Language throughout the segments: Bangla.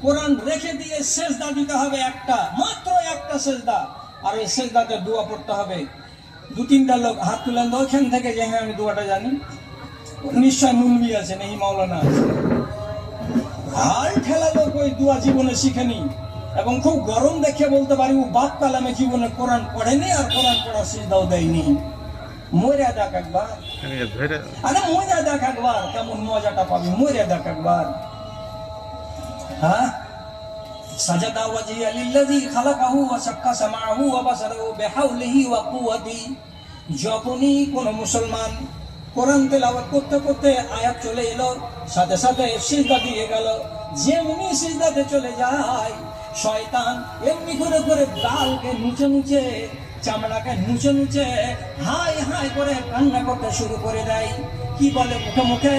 কোরআন রেখে দিয়ে সেজদা দিতে হবে, একটা মাত্র একটা সেজদা। আর ওই সেজদাতে দোয়া পড়তে হবে। দু তিনটা লোক হাত তুলেন তো ওইখান থেকে, যে হ্যাঁ আমি দোয়াটা জানি। নিশ্চয় মুলবি আছেন, এই মাওলানা আছে। হাল ঠেলা লোক ওই দোয়া জীবনে শিখেনি, এবং খুব গরম দেখে বলতে পারি ও বাপ কালামে জীবনে কোরআন পড়েনি, আর কোরআন পড়ার সিজদাও দেয়নি। মরে দেখ একবার, আরে মরে দেখ একবার, কেমন মজাটা পাবি, মরে দেখ একবার। হ্যাঁ, সাজাদা ওয়াজহিয়া লিল্লাযী খালাকাহু ওয়া সাক্কা সামাআহু ওয়া বাসারাহু বিহাওলিহি ওয়া কুওয়াতি। যখনই কোন মুসলমান কোরআন তেলাওয়াত করতে করতে আয়াত চলে এলো, সাথে সাথে সিজদা দিয়ে গেল, যেমনি সিজদাতে চলে যায় শয়তান এমনি করে করে গালকে নুচে নুচে, চামড়াকে নুচে নুচে হাই হাই করে কান্না করতে শুরু করে দেয়। কি বলে মুখে মুখে?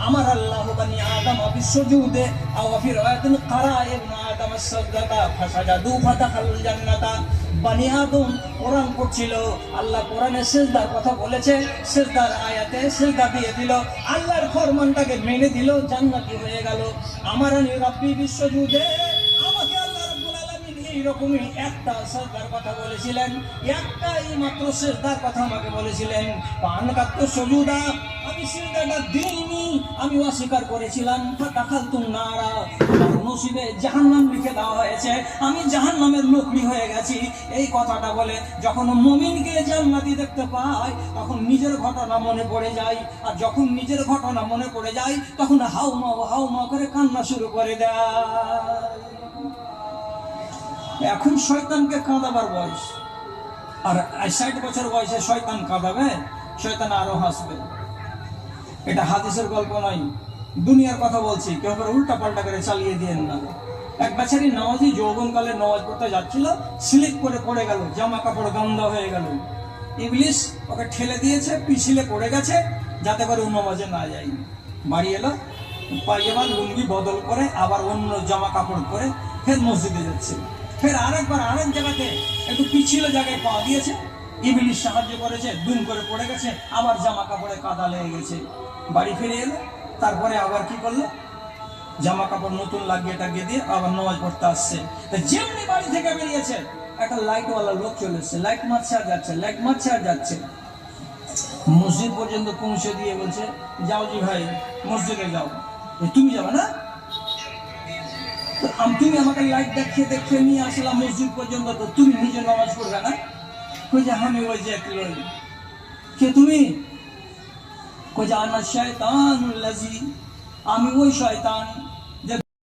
আমার আল্লাহ বানি আদম বিসজুদে আও ফি রায়াতিন কারা ইবনে আদম সাজদাতা ফাসাজাদু ফাদাখালুল জান্নাতা। বানি আদম কোরআন পড়ছিল, আল্লাহ কোরআনে সিজদার কথা বলেছে, সিজদার আয়াতে সিজদা দিয়ে দিল, আল্লাহর ফরমানটাকে মেনে দিল, জান্নাতি হয়ে গেল। আমার রব্বি বিসজুদে, আমাকে আল্লাহ রাব্বুল আলামিন এইরকমই একটা সিজদার কথা বলেছিলেন, একটাই মাত্র সিজদার কথা আমাকে বলেছিলেন। পানকাত্ত সুজুদা, আমি সিজদাটা দিইনি, আমি অস্বীকার করেছিলাম। ফাদাখালতুন নারা, আমার নসিবে জাহান্নাম লিখে দেওয়া হয়েছে, আমি জাহান্নামের লোকড়ি হয়ে গেছি। এই কথাটা বলে যখন মুমিনকে জান্নাতি দেখতে পায়, তখন নিজের ঘটনা মনে পড়ে যায়, আর যখন নিজের ঘটনা মনে পড়ে যায় তখন হাউমা করে কান্না শুরু করে দেয়। এখন শয়তানকে কাঁদাবার বয়স, আর 60 বছর বয়সে শয়তান কাঁদাবে, শয়তান আরো হাসবে। এটা হাদিসের গল্প নয়, দুনিয়ার কথা বলছি, কেউ করে উল্টা পাল্টা করে চালিয়ে দিয়েন না। এক বেচারি নামাজি যৌবনকালে নামাজ পড়তে যাচ্ছিল, স্লিপ করে পড়ে গেল, জামা কাপড় গন্ধ হয়ে গেল। ইবলিস ওকে ঠেলে দিয়েছে, পিছলে পড়ে গেছে, যাতে করে ও নামাজে না যায়। বাড়ি এলো, পায়জামা লুঙ্গি বদল করে আবার অন্য জামা কাপড় পরে ফের মসজিদে যাচ্ছে। ফের আরেকবার আরেক জায়গাতে একটু পিছলে জায়গায় পা দিয়েছে, ইবলিস সাহায্য করেছে, দুম করে পড়ে গেছে, আবার জামা কাপড়ে কাদা লেগে গেছে। বাড়ি ফিরে এলো, তারপরে আবার কি করলো, জামা কাপড় নতুন লাগিয়ে টাগিয়ে দিয়ে আবার নামাজ পড়তে আসছে। যেমনি বাড়ি থেকে বেরিয়েছে, একটা লাইটওয়ালা লোক চলে এসছে, লাইট মারছে আর যাচ্ছে, লাইট মারছে আর যাচ্ছে। মসজিদ পর্যন্ত পৌঁছে দিয়ে বলছে, যাও জি ভাই, মসজিদে যাও। তুমি যাবে না? তুমি আমাকে লাইট দেখিয়ে দেখিয়ে নিয়ে আসলাম মসজিদ পর্যন্ত, তো তুমি নিজে নামাজ পড়বে না? কই যে আমি ওই যে কে তুমি? কই যে আনা শয়তানুল লাযী, আমি ওই শয়তান